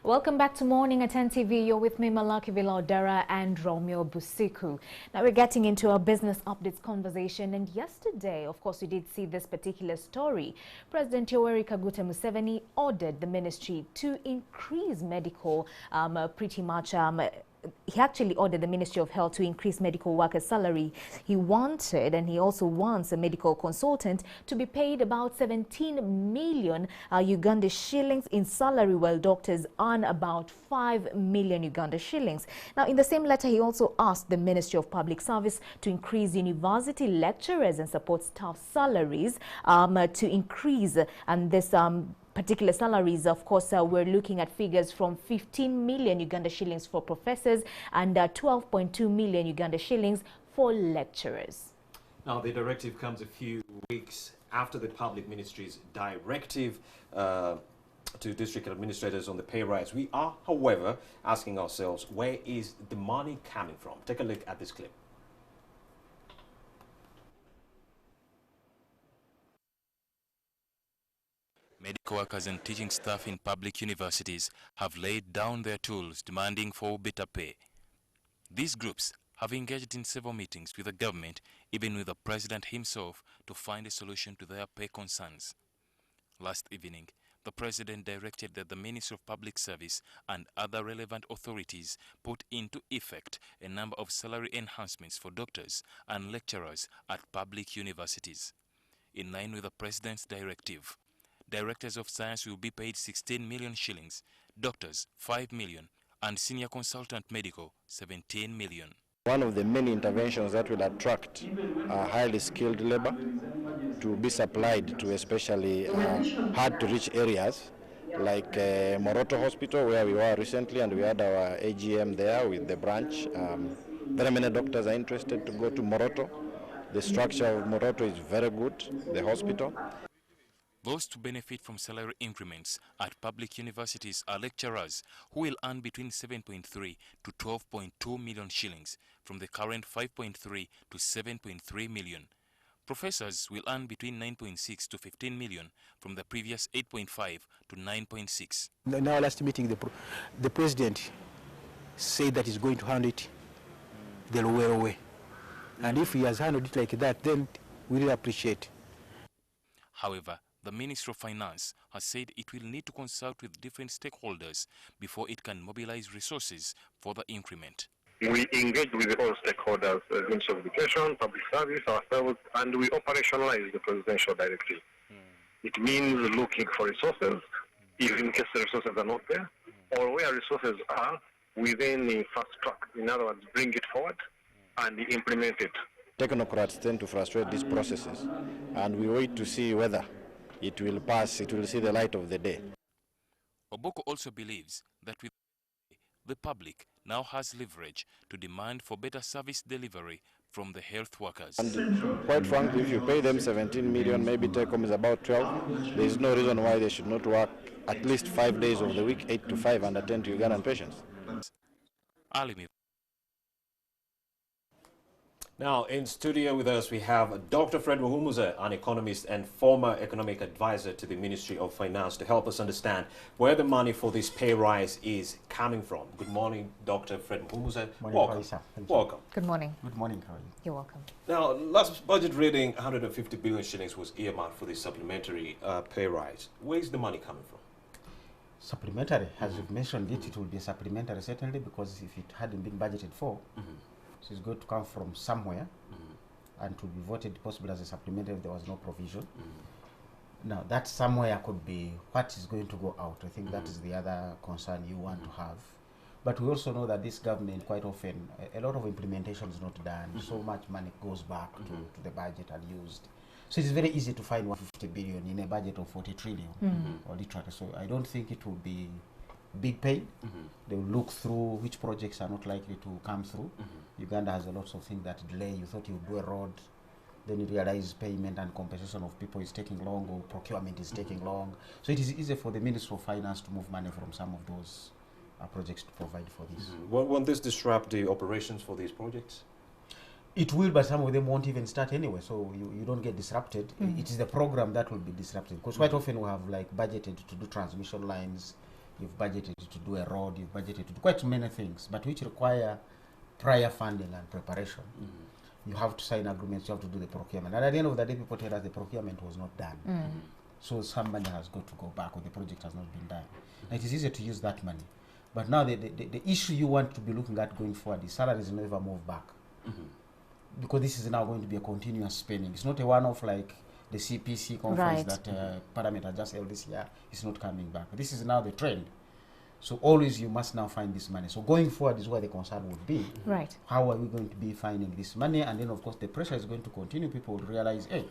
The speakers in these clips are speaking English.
Welcome back to Morning at NTV. You're with me, Malaki Vilodera and Romeo Busiku. Now we're getting into our business updates conversation, and yesterday, of course, we did see this particular story. President Yoweri Kaguta Museveni ordered the ministry to increase medical, he actually ordered the Ministry of Health to increase medical workers' salary. He wanted, and he also wants, a medical consultant to be paid about 17 million Uganda shillings in salary, while doctors earn about 5 million Uganda shillings. Now, in the same letter, he also asked the Ministry of Public Service to increase university lecturers and support staff salaries to increase, and this particular salaries, of course, we're looking at figures from 15 million Uganda shillings for professors and 12.2 million Uganda shillings for lecturers. Now, the directive comes a few weeks after the public ministry's directive to district administrators on the pay rise. We are, however, asking ourselves, where is the money coming from? Take a look at this clip. Medical workers and teaching staff in public universities have laid down their tools demanding for better pay. These groups have engaged in several meetings with the government, even with the president himself, to find a solution to their pay concerns. Last evening, the president directed that the Ministry of Public Service and other relevant authorities put into effect a number of salary enhancements for doctors and lecturers at public universities. In line with the president's directive, directors of science will be paid 16 million shillings, doctors 5 million, and senior consultant medical 17 million. One of the many interventions that will attract highly skilled labor to be supplied to especially hard to reach areas like Moroto Hospital, where we were recently, and we had our AGM there with the branch. Very many doctors are interested to go to Moroto. The structure of Moroto is very good, the hospital. Those to benefit from salary increments at public universities are lecturers who will earn between 7.3 to 12.2 million shillings from the current 5.3 to 7.3 million. Professors will earn between 9.6 to 15 million from the previous 8.5 to 9.6. In our last meeting, the president said that he's going to handle it the lower way. And if he has handled it like that, then we really appreciate. However, the Ministry of Finance has said it will need to consult with different stakeholders before it can mobilize resources for the increment. We engage with all stakeholders, Ministry of Education, Public Service, ourselves, and we operationalize the presidential directive. It means looking for resources, even in case the resources are not there, or where resources are, within the fast track. In other words, bring it forward and implement it. Technocrats tend to frustrate these processes, and we wait to see whether it will pass, it will see the light of the day. Oboko also believes that with the public now has leverage to demand for better service delivery from the health workers. And quite frankly, if you pay them 17 million, maybe take home is about 12, there is no reason why they should not work at least 5 days of the week, 8 to 5, and attend to Ugandan patients. Now, in studio with us, we have Dr. Fred Muhumuza, an economist and former economic advisor to the Ministry of Finance, to help us understand where the money for this pay rise is coming from. Good morning, Dr. Fred Muhumuza. Welcome. Welcome. Good morning. Good morning, Carol. You're welcome. Now, last budget reading, 150 billion shillings was earmarked for this supplementary pay rise. Where is the money coming from? Supplementary, as you've mentioned it will be supplementary certainly, because if it hadn't been budgeted for, so it's going to come from somewhere and to be voted possibly as a supplementary if there was no provision. Now, that somewhere could be what is going to go out. I think that is the other concern you want to have. But we also know that this government, quite often, a lot of implementation is not done. So much money goes back to the budget and used. So it's very easy to find 150 billion in a budget of 40 trillion, or literally. So I don't think it will be big pain. They will look through which projects are not likely to come through. Uganda has a lot of things that delay. You thought you would do a road, then you realize payment and compensation of people is taking long, or procurement is taking long. So it is easy for the Ministry of Finance to move money from some of those projects to provide for this. Won't this disrupt the operations for these projects? It will, but some of them won't even start anyway, so you don't get disrupted. It is the program that will be disrupted, because quite often we have like budgeted to do transmission lines, you've budgeted to do a road, you've budgeted to do quite many things, but which require prior funding and preparation. You have to sign agreements, you have to do the procurement. And at the end of the day, people tell us the procurement was not done. So some money has got to go back, or the project has not been done. And it is easier to use that money. But now the issue you want to be looking at going forward is salaries never move back. Because this is now going to be a continuous spending. It's not a one-off like the CPC conference that Parliament has just held this year. It's not coming back. This is now the trend. So always you must now find this money. So going forward is where the concern would be. Right. How are we going to be finding this money? And then of course the pressure is going to continue. People will realize, hey,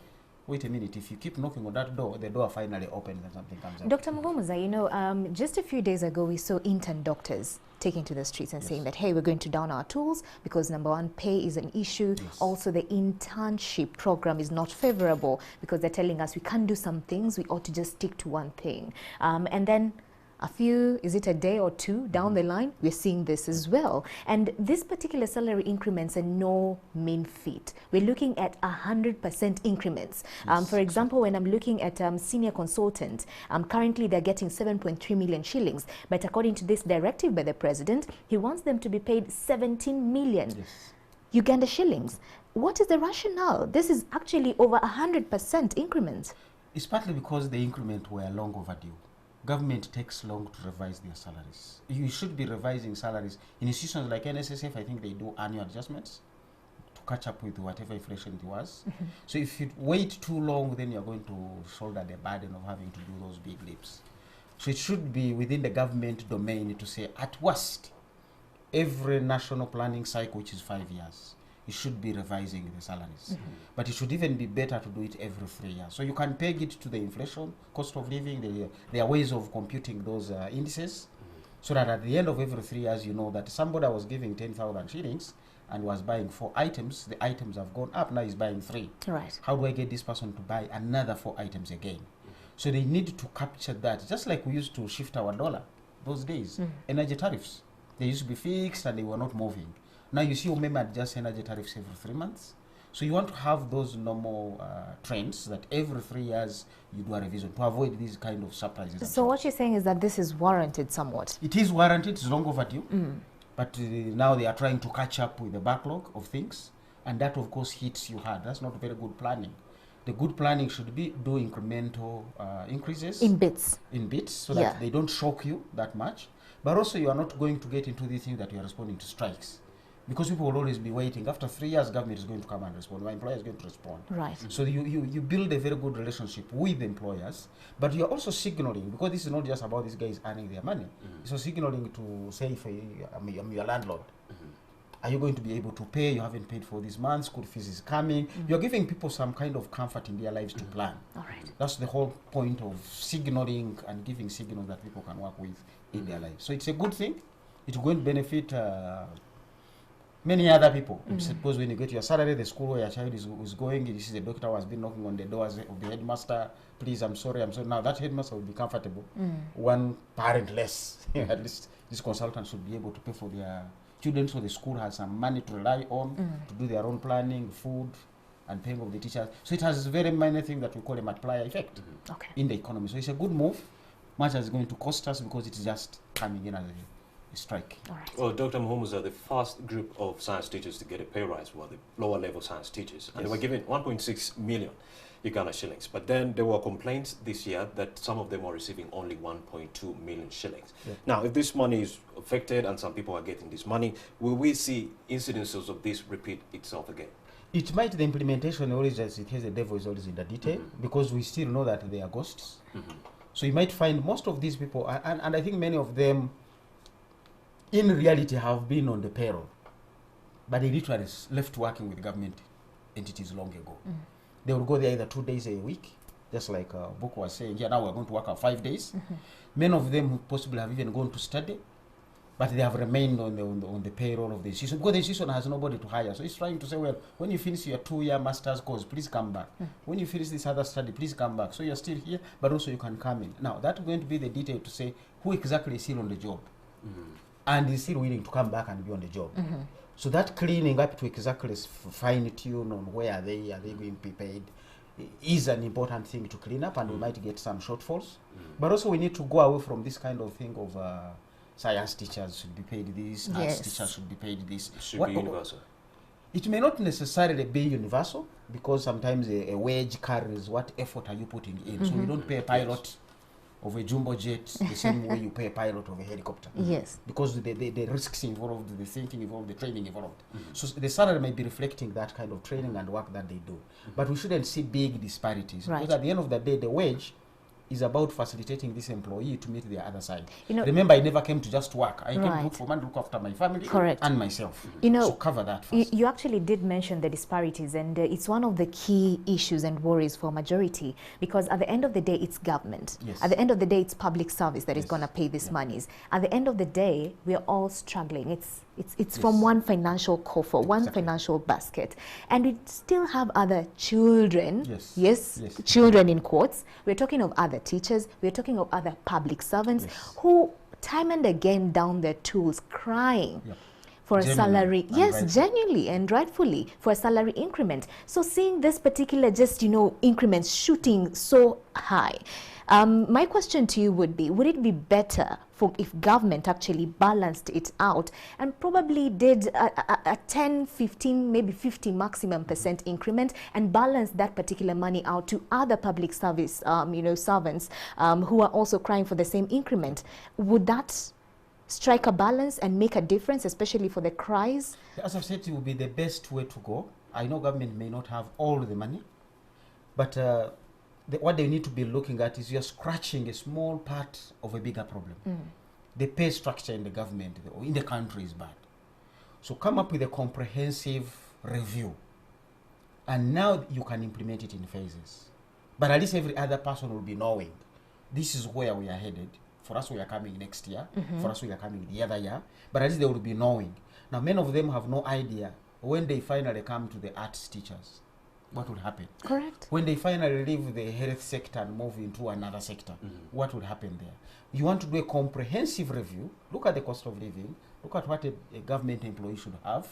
wait a minute, if you keep knocking on that door, the door finally opens and something comes up. Dr. Muhumuza, you know, just a few days ago we saw intern doctors taking to the streets and saying that, hey, we're going to down our tools because number one, pay is an issue. Also, the internship program is not favorable because they're telling us we can't do some things, we ought to just stick to one thing. And then a few, is it a day or two down the line, we're seeing this as well. And this particular salary increments are no mean feat. We're looking at 100% increments. For example, when I'm looking at senior consultant, currently they're getting 7.3 million shillings. But according to this directive by the president, he wants them to be paid 17 million Uganda shillings. What is the rationale? This is actually over 100% increments. It's partly because the increment were long overdue. Government takes long to revise their salaries. You should be revising salaries. In institutions like NSSF, I think they do annual adjustments to catch up with whatever inflation it was. So if you wait too long, then you're going to shoulder the burden of having to do those big leaps. So it should be within the government domain to say, at worst, every national planning cycle, which is 5 years, you should be revising the salaries. But it should even be better to do it every 3 years. So you can peg it to the inflation, cost of living. There are ways of computing those indices so that at the end of every 3 years, you know that somebody was giving 10,000 shillings and was buying 4 items. The items have gone up, now he's buying 3. Right. How do I get this person to buy another 4 items again? So they need to capture that, just like we used to shift our dollar those days. Energy tariffs, they used to be fixed and they were not moving. Now you see women adjust energy tariffs every 3 months. So you want to have those normal trends that every 3 years you do a revision to avoid these kind of surprises. So what you're saying is that this is warranted somewhat? It is warranted, it's long overdue. But now they are trying to catch up with the backlog of things. And that of course hits you hard. That's not very good planning. The good planning should be do incremental increases. In bits. In bits, so that they don't shock you that much. But also you are not going to get into the thing that you are responding to strikes. Because people will always be waiting. After 3 years, government is going to come and respond. My employer is going to respond. Right. So you build a very good relationship with the employers, but you're also signaling, because this is not just about these guys earning their money. It's also signaling to say, if I'm your landlord, are you going to be able to pay? You haven't paid for this month, school fees is coming. You're giving people some kind of comfort in their lives to plan. All right. That's the whole point of signaling and giving signals that people can work with in their lives. So it's a good thing. It's going to benefit many other people. Suppose when you get your salary, the school where your child is going, you see the doctor who has been knocking on the doors of the headmaster, please, I'm sorry. Now that headmaster will be comfortable. One parent less. At least this consultant should be able to pay for their children, so the school has some money to rely on to do their own planning, food, and paying of the teachers. So it has very many things that we call a multiplier effect in the economy. So it's a good move, much as it's going to cost us because it's just coming in as a strike. All right. Well, Dr. Muhumuza, the first group of science teachers to get a pay rise were the lower level science teachers. And they were given 1.6 million Uganda shillings. But then there were complaints this year that some of them were receiving only 1.2 million shillings. Now, if this money is affected and some people are getting this money, will we see incidences of this repeat itself again? It might, the implementation always, as it has, the devil is always in the detail, because we still know that they are ghosts. So you might find most of these people, and I think many of them in reality have been on the payroll, but they literally left working with government entities long ago. They will go there either 2 days a week, just like Boko was saying, now we're going to work out 5 days. Many of them who possibly have even gone to study, but they have remained on the payroll of the institution, because the institution has nobody to hire. So it's trying to say, well, when you finish your 2-year master's course, please come back. When you finish this other study, please come back. So you're still here, but also you can come in. Now, that's going to be the detail to say who exactly is still on the job and is still willing to come back and be on the job. So that cleaning up to exactly fine-tune on where are they going to be paid is an important thing to clean up, and we might get some shortfalls. But also we need to go away from this kind of thing of science teachers should be paid this, arts teachers should be paid this. It should be universal. It may not necessarily be universal, because sometimes a wage carries what effort are you putting in. So you don't pay a pilot of a jumbo jet the same way you pay a pilot of a helicopter. Yes. Because the risks involved, the thinking involved, the training involved. So the salary may be reflecting that kind of training and work that they do. But we shouldn't see big disparities. Right. Because at the end of the day, the wage is about facilitating this employee to meet the other side. You know, remember, I never came to just work. I came to Right. look for money, look after my family Correct. and myself. You know, so cover that first. You actually did mention the disparities, and it's one of the key issues and worries for majority, because at the end of the day, it's government. Yes. At the end of the day, it's public service that is Yes. going to pay these Yeah. monies. At the end of the day, we are all struggling. It's Yes. from one financial coffer, one Exactly. financial basket, and we still have other children. Yes. Yes, Yes. children in quotes. We're talking of other teachers. We're talking of other public servants Yes. who time and again down their tools crying Yep. for a Genuinely salary. and Yes, rightfully. genuinely and rightfully for a salary increment. So seeing this particular increments shooting so high, my question to you would it be better for if government actually balanced it out and probably did a 10, 15, maybe 50 maximum % increment and balanced that particular money out to other public service, servants who are also crying for the same increment? Would that strike a balance and make a difference, especially for the cries? As I've said, it will be the best way to go. I know government may not have all the money, but what they need to be looking at is you're scratching a small part of a bigger problem. The pay structure in the government or in the country is bad. So come up with a comprehensive review, and now you can implement it in phases. But at least every other person will be knowing this is where we are headed. For us, we are coming next year. For us, we are coming the other year. But at least they will be knowing. Now, many of them have no idea when they finally come to the arts teachers, what will happen. Correct. When they finally leave the health sector and move into another sector, what would happen there? You want to do a comprehensive review, look at the cost of living, look at what a government employee should have,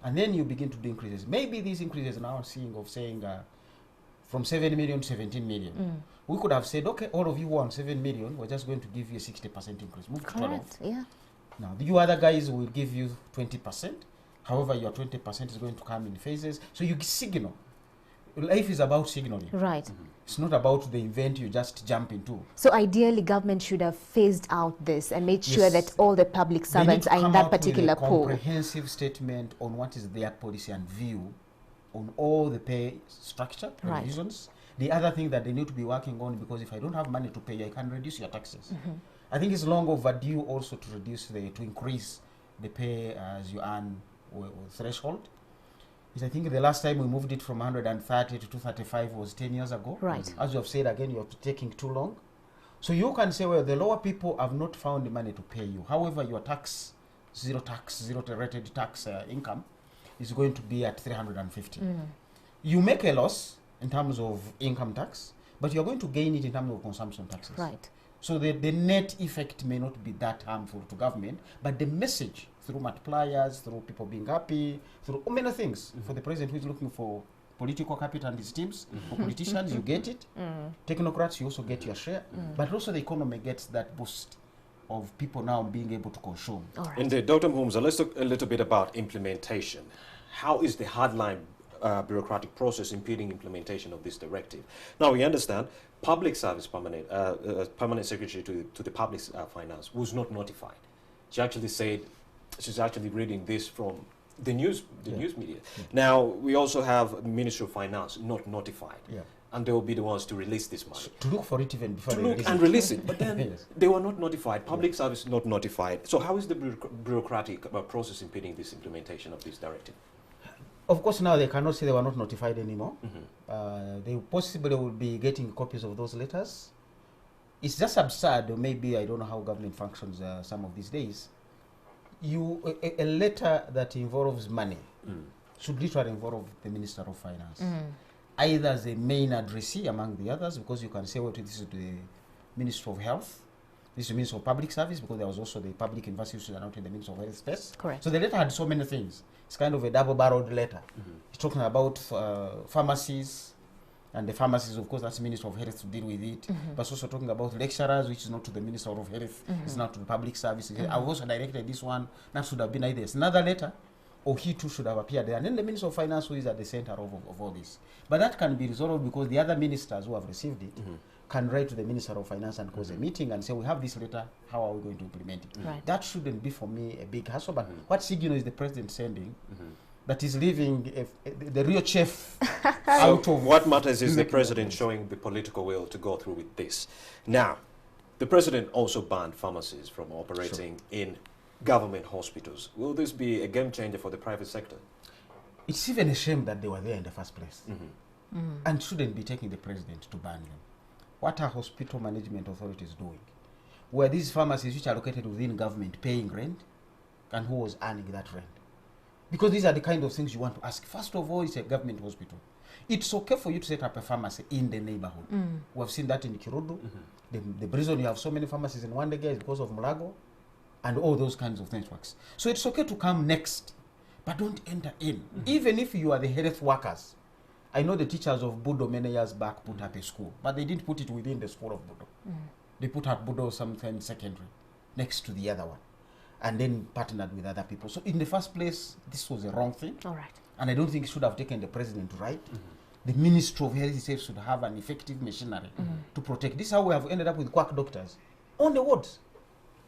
and then you begin to do increases. Maybe these increases now are saying from 7 million to 17 million. We could have said, okay, all of you want 7 million, we're just going to give you a 60% increase. Move to 12. Correct. Yeah. Now, you other guys will give you 20%. However, your 20% is going to come in phases. So you signal. Life is about signaling. Right. It's not about the event you just jump into. So ideally, government should have phased out this and made sure Yes. that all the public They need servants to are in come that out with particular a pool. comprehensive statement on what is their policy and view on all the pay structure Right. revisions. The other thing that they need to be working on, because if I don't have money to pay, I can reduce your taxes. I think it's long overdue also to increase the pay as you earn threshold. I think the last time we moved it from 130 to 235 was 10 years ago. Right. As you have said again, you're taking too long. So you can say, well, the lower people have not found the money to pay you. However, your zero rated tax income is going to be at 350. You make a loss in terms of income tax, but you're going to gain it in terms of consumption taxes. Right. So the net effect may not be that harmful to government, but the message through multipliers, through people being happy, through many things, for the president who is looking for political capital and his teams, for politicians, you get it. Technocrats, you also get your share. But also the economy gets that boost of people now being able to consume. All right. And Dr. Mhumza, let's talk a little bit about implementation. How is the hardline bureaucratic process impeding implementation of this directive? Now, we understand public service permanent secretary to the public finance was not notified. She actually said she's actually reading this from the news media. Now, we also have Ministry of Finance not notified. And they will be the ones to release this money. To look for it even before To they look release and it. release it. But then Yes. they were not notified. Public service not notified. So how is the bureaucratic process impeding this implementation of this directive? Of course, now they cannot say they were not notified anymore. They possibly will be getting copies of those letters. It's just absurd, or maybe I don't know how government functions some of these days. A letter that involves money should literally involve the Minister of Finance. Either as the main addressee among the others, because you can say, well, this is the Minister of Health, this is the Minister of Public Service, because there was also the public universities that are not in the Minister of Health space. Correct. So the letter had so many things. It's kind of a double-barreled letter. It's talking about pharmacies, And the pharmacies, of course, that's Minister of Health to deal with it. But also talking about lecturers, which is not to the Minister of Health, it's not to the public service. I've also directed this one, that should have been either another letter, or he too should have appeared there. And then the Minister of Finance, who is at the center of all this. But that can be resolved because the other ministers who have received it can write to the Minister of Finance and cause a meeting and say, we have this letter, how are we going to implement it? Right. That shouldn't be, for me, a big hassle. But what signal is the President sending that is leaving the real chef out of... What matters is the President showing the political will to go through with this. Now, the President also banned pharmacies from operating in government hospitals. Will this be a game changer for the private sector? It's even a shame that they were there in the first place. And shouldn't be taking the President to ban them. What are hospital management authorities doing? Were these pharmacies which are located within government paying rent? And who was earning that rent? Because these are the kind of things you want to ask. First of all, it's a government hospital. It's okay for you to set up a pharmacy in the neighborhood. We have seen that in Kirudu. The reason you have so many pharmacies in Wandega is because of Mulago and all those kinds of networks. So it's okay to come next, but don't enter in. Even if you are the health workers. I know the teachers of Budo many years back put up a school, but they didn't put it within the school of Budo. They put up Budo sometime secondary, next to the other one, and then partnered with other people. So in the first place, this was a wrong thing. All right. And I don't think it should have taken the President to write. The Ministry of Health itself should have an effective machinery to protect. This is how we have ended up with quack doctors on the wards.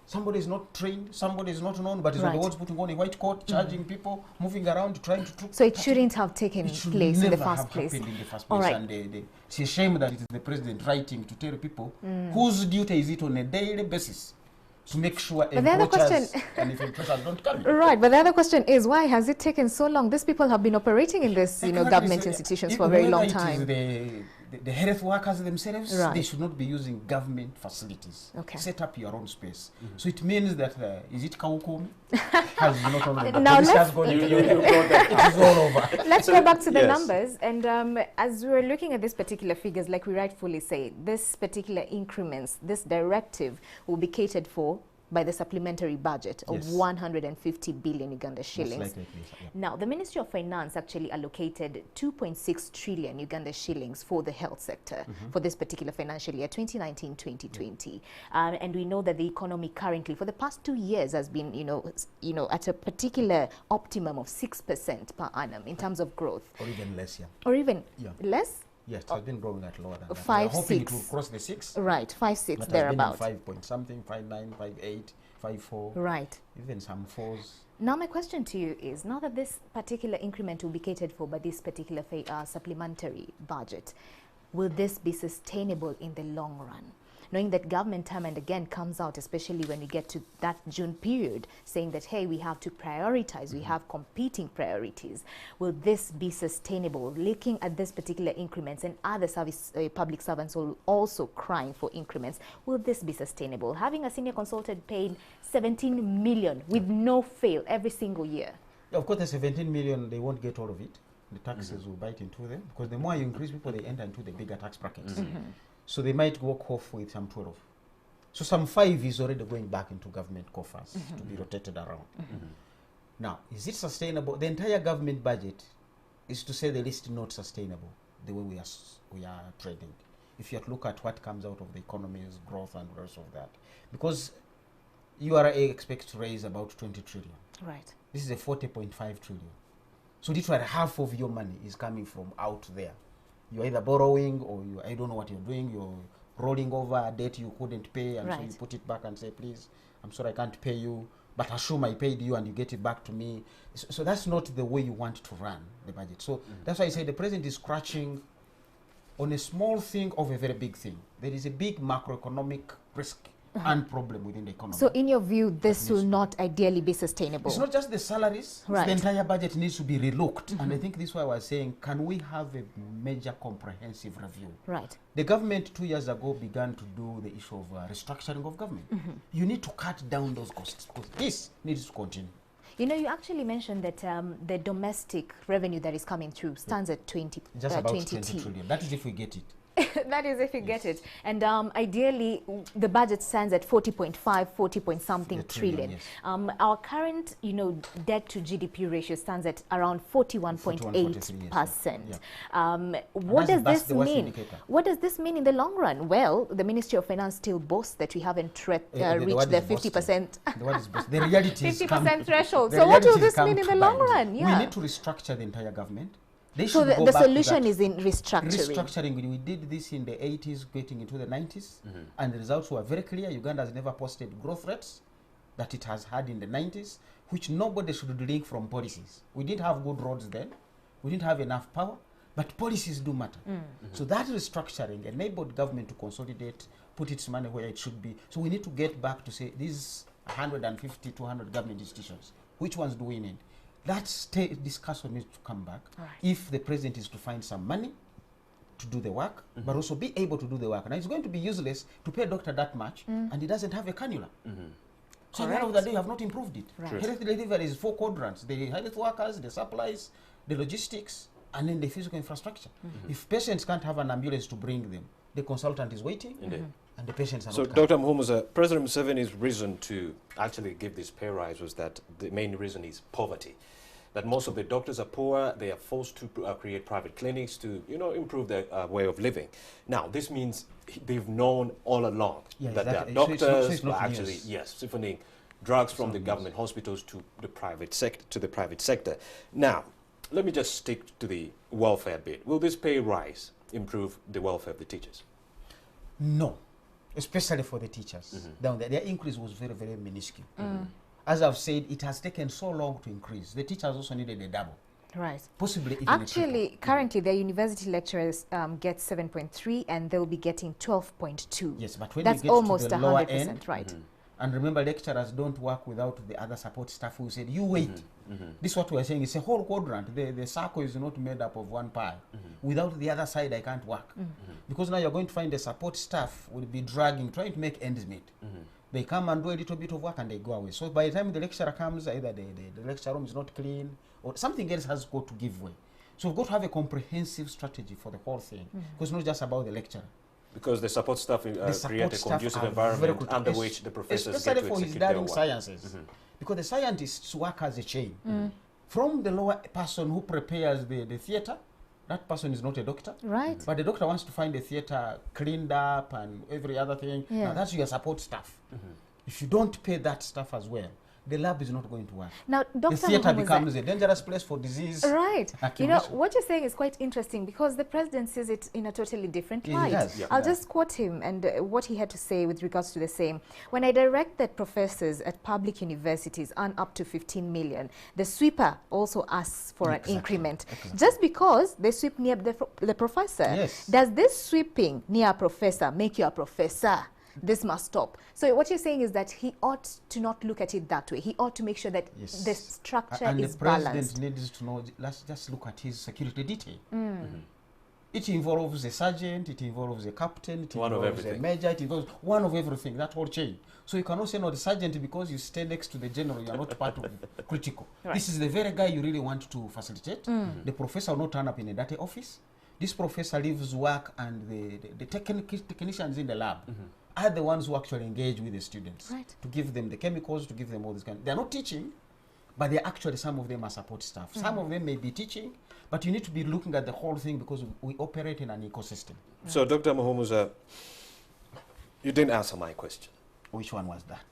Somebody is not trained, somebody is not known, but is on the wards putting on a white coat, charging people, moving around, trying to... So it shouldn't have taken place in the first place. In the first place. All right. And it's a shame that it is the President writing to tell people whose duty is it on a daily basis to make sure encroachers and if encroachers don't come in. Right, but the other question is, why has it taken so long? These people have been operating in this, government institutions for a very long time. The health workers themselves, Right. they should not be using government facilities. Okay. Set up your own space. So it means that, is it Kaukum? Has not only the Now police let's- has gone into it is all over. Let's go back to the yes. numbers. And as we're looking at these particular figures, like we rightfully say, this particular increments, this directive will be catered for by the supplementary budget of Yes. 150 billion Uganda shillings. Most likely, yeah. Now, the Ministry of Finance actually allocated 2.6 trillion Uganda shillings for the health sector for this particular financial year, 2019-2020. And we know that the economy currently, for the past 2 years, has been, at a particular optimum of 6% per annum in terms of growth. Or even less, yeah. Or even Yeah. less? Yes, it has been growing at lower than that. 5, We're hoping 6. it will cross the 6. Right, 5, 6, That has thereabout. been in 5 point something, 5.9, 5.8, 5.4, Right. even some 4s. Now my question to you is, now that this particular increment will be catered for by this particular supplementary budget, will this be sustainable in the long run? Knowing that government time and again comes out, especially when we get to that June period, saying that, hey, we have to prioritize, we have competing priorities. Will this be sustainable? Looking at this particular increments and other public servants will also crying for increments, will this be sustainable? Having a senior consultant paid 17 million with no fail every single year. Of course, the 17 million, they won't get all of it. The taxes will bite into them, because the more you increase people, they enter into the bigger tax brackets. So they might walk off with some 12. So some 5 is already going back into government coffers to be rotated around. Now, is it sustainable? The entire government budget is, to say the least, not sustainable the way we are trading. If you look at what comes out of the economy's growth and the rest of that. Because URA expects to raise about 20 trillion. Right. This is a 40.5 trillion. So literally half of your money is coming from out there. You're either borrowing or I don't know what you're doing. You're rolling over a debt you couldn't pay, and so you put it back and say, please, I'm sorry I can't pay you, but assume I paid you and you get it back to me. So that's not the way you want to run the budget. So that's why I say the president is scratching on a small thing of a very big thing. There is a big macroeconomic risk and problem within the economy. So in your view, this will not ideally be sustainable? It's not just the salaries. Right. The entire budget needs to be relooked. And I think this is why I was saying, can we have a major comprehensive review? Right. The government 2 years ago began to do the issue of restructuring of government. You need to cut down those costs, because this needs to continue. You know, you actually mentioned that the domestic revenue that is coming through stands at 20 Just about 20 20 T. trillion. That is if we get it. That is if you get it. And ideally, the budget stands at 40 point something trillion. Yes. Our current, debt to GDP ratio stands at around 41.8%. Yeah. What does that's this the worst mean? indicator. What does this mean in the long run? Well, the Ministry of Finance still boasts that we haven't reached the 50%. The word is boasting. The reality is 50% threshold. the So what will reality is this mean in the to long bite. run? We Yeah. need to restructure the entire government. They So should go the back to solution that. is in restructuring. Restructuring. We did this in the 80s, getting into the 90s, and the results were very clear. Uganda has never posted growth rates that it has had in the 90s, which nobody should link from policies. We didn't have good roads then. We didn't have enough power, but policies do matter. So that restructuring enabled government to consolidate, put its money where it should be. So we need to get back to say these 150, 200 government institutions, which ones do we need? That discussion needs to come back. Right. If the president is to find some money to do the work, but also be able to do the work. Now it's going to be useless to pay a doctor that much, and he doesn't have a cannula. So at the end of the day, you have not improved it. Right. Health delivery is 4 quadrants: the health workers, the supplies, the logistics, and then the physical infrastructure. If patients can't have an ambulance to bring them, the consultant is waiting, and the patients are So, not coming. Dr. Muhumuza, President Museveni's reason to actually give this pay rise was that the main reason is poverty. That most of the doctors are poor, they are forced to create private clinics to, improve their way of living. Now, this means they've known all along that there are doctors so it's who are not actually, siphoning drugs from the government hospitals to the private sector. Now, let me just stick to the welfare bit. Will this pay rise improve the welfare of the teachers? No, especially for the teachers. Down there, their increase was very, very minuscule. As I've said, it has taken so long to increase. The teachers also needed a double. Right. Possibly even Actually, currently, their university lecturers get 7.3 and they'll be getting 12.2. Yes, but when that's you get almost to the lower 100%, end, right? And remember, lecturers don't work without the other support staff who said, you wait. This is what we're saying. It's a whole quadrant. The circle is not made up of one pie. Without the other side, I can't work. Because now you're going to find the support staff will be dragging, trying to make ends meet. They come and do a little bit of work and they go away. So by the time the lecturer comes, either the lecture room is not clean or something else has got to give way. So we've got to have a comprehensive strategy for the whole thing. Because it's not just about the lecturer. Because the support staff create a conducive environment under which the professors get to especially for his execute their learning work. sciences. Because the scientists work as a chain. From the lower person who prepares the theatre, that person is not a doctor. Right. But the doctor wants to find the theatre cleaned up and every other thing. Yeah. Now that's your support staff. If you don't pay that staff as well, the lab is not going to work. Now, The Dr. theatre Muhumuza, becomes a dangerous place for disease. right. accumulation. What you're saying is quite interesting because the president sees it in a totally different Yeah, he light. does. Yeah. I'll Yeah. just quote him and what he had to say with regards to the same. When I direct that professors at public universities earn up to 15 million, the sweeper also asks for Exactly. an increment. Exactly. Just because they sweep near the professor. Yes. Does this sweeping near a professor make you a professor? This must stop. So what you're saying is that he ought to not look at it that way. He ought to make sure that Yes. the structure And is the president balanced. needs to know, let's just look at his security detail. It involves a sergeant, it involves a captain, it One of involves a everything. major, it involves one of everything, that whole chain. So you cannot say, no, the sergeant, because you stay next to the general, you are not part of critical. Right. This is the very guy you really want to facilitate. The professor will not turn up in a dirty office. This professor leaves work and the technicians in the lab are the ones who actually engage with the students. Right. To give them the chemicals, to give them all this kind. They're not teaching, but they're actually, some of them are support staff. Some of them may be teaching, but you need to be looking at the whole thing because we operate in an ecosystem. So, Dr. Muhumuza, you didn't answer my question. Which one was that?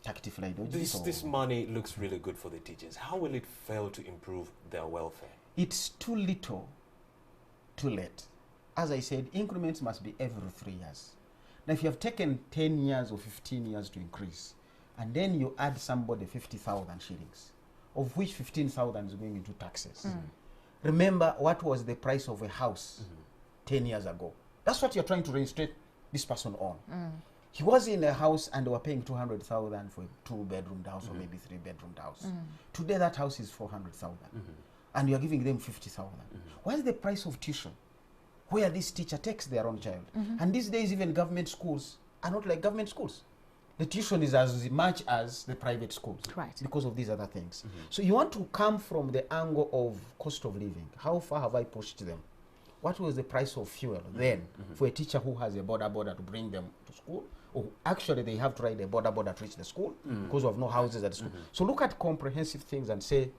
Tactical This money looks really good for the teachers. How will it fail to improve their welfare? It's too little, too late. As I said, increments must be every 3 years. Now, if you have taken 10 years or 15 years to increase, and then you add somebody 50,000 shillings, of which 15,000 is going into taxes. Remember what was the price of a house 10 years ago. That's what you're trying to reinstate this person on. He was in a house and they were paying 200,000 for a 2-bedroom house or maybe 3-bedroom house. Today that house is 400,000 and you're giving them 50,000. What is the price of tuition where this teacher takes their own child? And these days even government schools are not like government schools. The tuition is as much as the private schools, Right. because of these other things. So you want to come from the angle of cost of living. How far have I pushed them? what was the price of fuel then for a teacher who has a border to bring them to school? Or actually they have to ride a border to reach the school because of no houses at the school. So look at comprehensive things and say,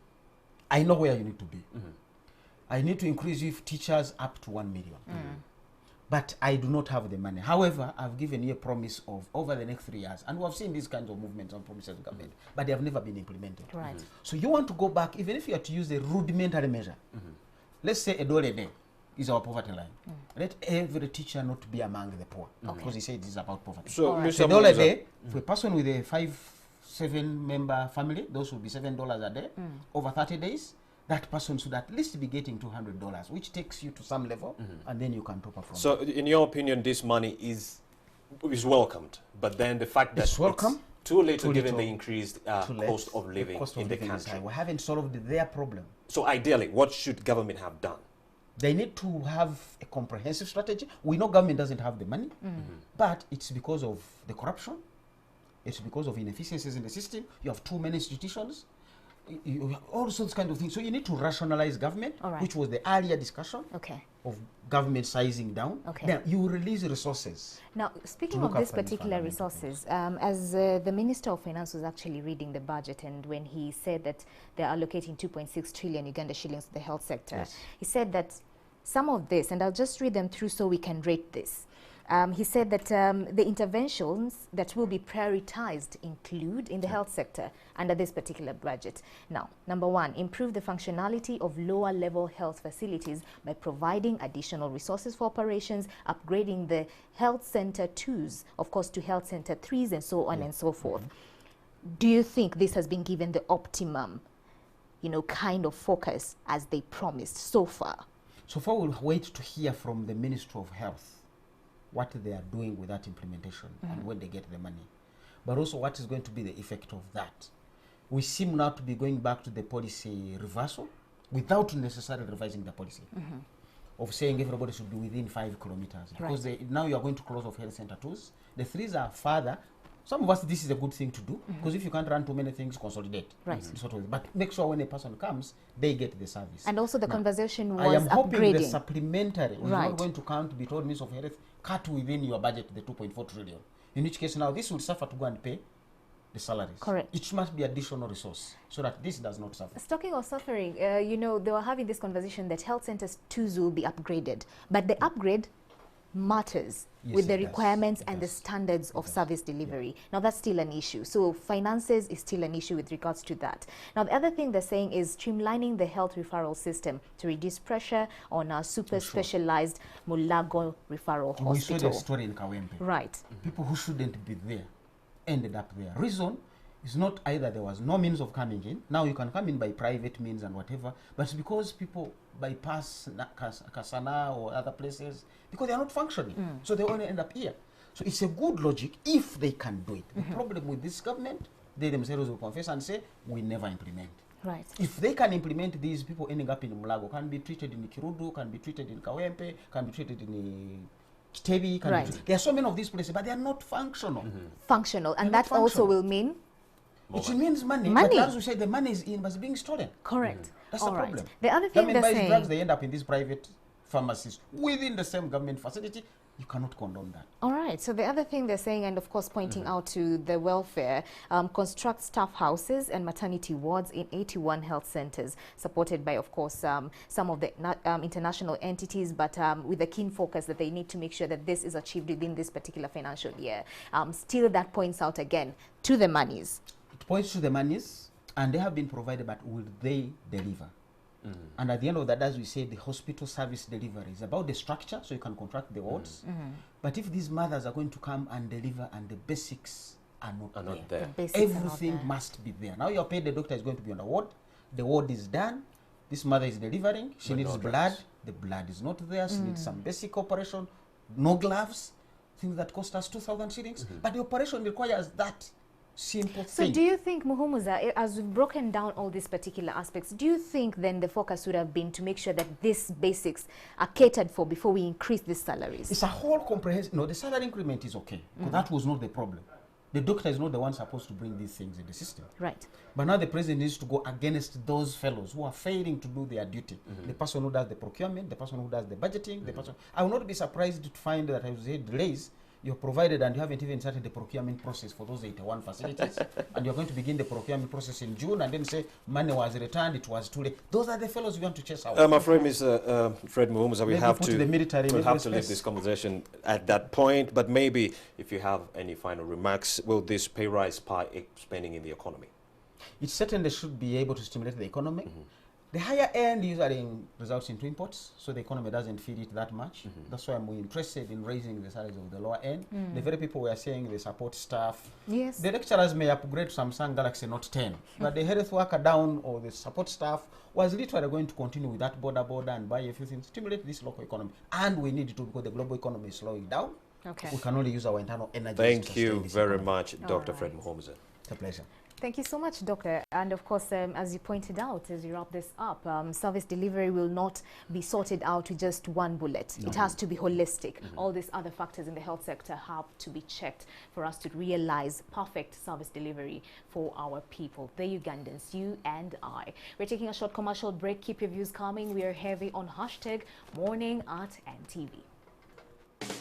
I know where you need to be. I need to increase you teachers up to 1 million. But I do not have the money. However, I've given you a promise of over the next 3 years, and we have seen these kinds of movements and promises of government, but they have never been implemented. Right. So you want to go back, even if you are to use a rudimentary measure. Let's say $1 a day is our poverty line. Let every teacher not be among the poor, because he said this is about poverty. So, Mr. $1 a day for a person with a 5-7 member family, those would be $7 a day over 30 days. That person should at least be getting $200, which takes you to some level, and then you can top up from So, in your opinion, this money is welcomed, but then the fact that it's welcome, it's too little given the increased cost of living in the is country. high. We haven't solved their problem. So, ideally, what should government have done? They need to have a comprehensive strategy. We know government doesn't have the money, but it's because of the corruption. It's because of inefficiencies in the system. You have too many institutions. All sorts kind of things. So you need to rationalize government, which was the earlier discussion of government sizing down. Then you release resources. Now, speaking of these particular resources, as the Minister of Finance was actually reading the budget, and when he said that they're allocating 2.6 trillion Uganda shillings to the health sector, he said that some of this, and I'll just read them through so we can rate this. He said that the interventions that will be prioritized include in the health sector under this particular budget. Now, number 1, improve the functionality of lower level health facilities by providing additional resources for operations, upgrading the health center 2s, of course, to health center 3s, and so on and so forth. Do you think this has been given the optimum, kind of focus as they promised so far? So far, we'll wait to hear from the Ministry of Health what they are doing with that implementation and when they get the money. But also what is going to be the effect of that. We seem now to be going back to the policy reversal without necessarily revising the policy of saying everybody should be within 5 kilometers. Because now you are going to close off health center 2s. The 3s are further. Some of us, this is a good thing to do, because if you can't run too many things, consolidate. Sort of, but make sure when a person comes, they get the service. And also the conversation was I am hoping upgrading. the supplementary is not going to come to be told Minister of Health, cut within your budget the 2.4 trillion. In which case now this will suffer to go and pay the salaries. Correct. It must be additional resource so that this does not suffer. Talking of suffering, they were having this conversation that health centers 2s will be upgraded, but the upgrade matters with the requirements and the standards of service delivery. Now that's still an issue. So finances is still an issue with regards to that. Now the other thing they're saying is streamlining the health referral system to reduce pressure on our super specialized Mulago referral hospital. We saw the story in Kawempe. Right. People who shouldn't be there ended up there. Reason is not either there was no means of coming in. Now you can come in by private means and whatever, but it's because people bypass Kasana or other places because they are not functioning. So they only end up here. So it's a good logic if they can do it. The problem with this government, they themselves will confess and say, we never implement. Right. If they can implement these, people ending up in Mulago can be treated in Kirudu, can be treated in Kawempe, can be treated in Kitebi. There are so many of these places, but they are not functional. Functional, and that also will mean? It means money. But as we say, the money is being stolen. Correct. That's the problem. The other thing government they're buys saying, drugs, they end up in these private pharmacies within the same government facility. You cannot condone that. All right. So the other thing they're saying, and of course pointing out to the welfare, construct staff houses and maternity wards in 81 health centers, supported by, of course, some of the international entities, but with a keen focus that they need to make sure that this is achieved within this particular financial year. Still, that points out again to the monies. It points to the monies, and they have been provided, but will they deliver? And at the end of that, as we say, the hospital service delivery is about the structure, so you can contract the wards. But if these mothers are going to come and deliver and the basics are not there. Everything must be there. Now you're paid, the doctor is going to be on the ward is done, this mother is delivering, she needs blood, the blood is not there, she needs some basic operation, no gloves, things that cost us 2,000 shillings, but the operation requires that simple thing. So do you think, Muhumuza, as we've broken down all these particular aspects, do you think then the focus would have been to make sure that these basics are catered for before we increase these salaries? It's a whole comprehensive, no, the salary increment is okay, because that was not the problem. The doctor is not the one supposed to bring these things in the system. Right. But now the president needs to go against those fellows who are failing to do their duty. The person who does the procurement, the person who does the budgeting, the person. I will not be surprised to find that I say delays you're provided and you haven't even started the procurement process for those 81 facilities. And you're going to begin the procurement process in June and then say money was returned, it was too late. Those are the fellows we want to chase out. I'm afraid, Mr. Fred Muhumuza, we have to leave this conversation at that point. But maybe if you have any final remarks, will this pay rise spike spending in the economy? It certainly should be able to stimulate the economy. The higher end usually results into imports, so the economy doesn't feed it that much. That's why I'm interested in raising the salaries of the lower end. The very people we are saying, the support staff. Yes. The lecturers may upgrade Samsung Galaxy Note 10, but the health worker down or the support staff was literally going to continue with that border and buy a few things, stimulate this local economy. And we need to, because the global economy is slowing down. Okay. We can only use our internal energy. Thank you very much, Dr. Fred Muhumuza. It's a pleasure. Thank you so much, Doctor. And of course, as you pointed out, as you wrap this up, service delivery will not be sorted out with just one bullet. It has to be holistic. All these other factors in the health sector have to be checked for us to realize perfect service delivery for our people, the Ugandans, you and I. We're taking a short commercial break. Keep your views coming. We are heavy on #morning at NTV.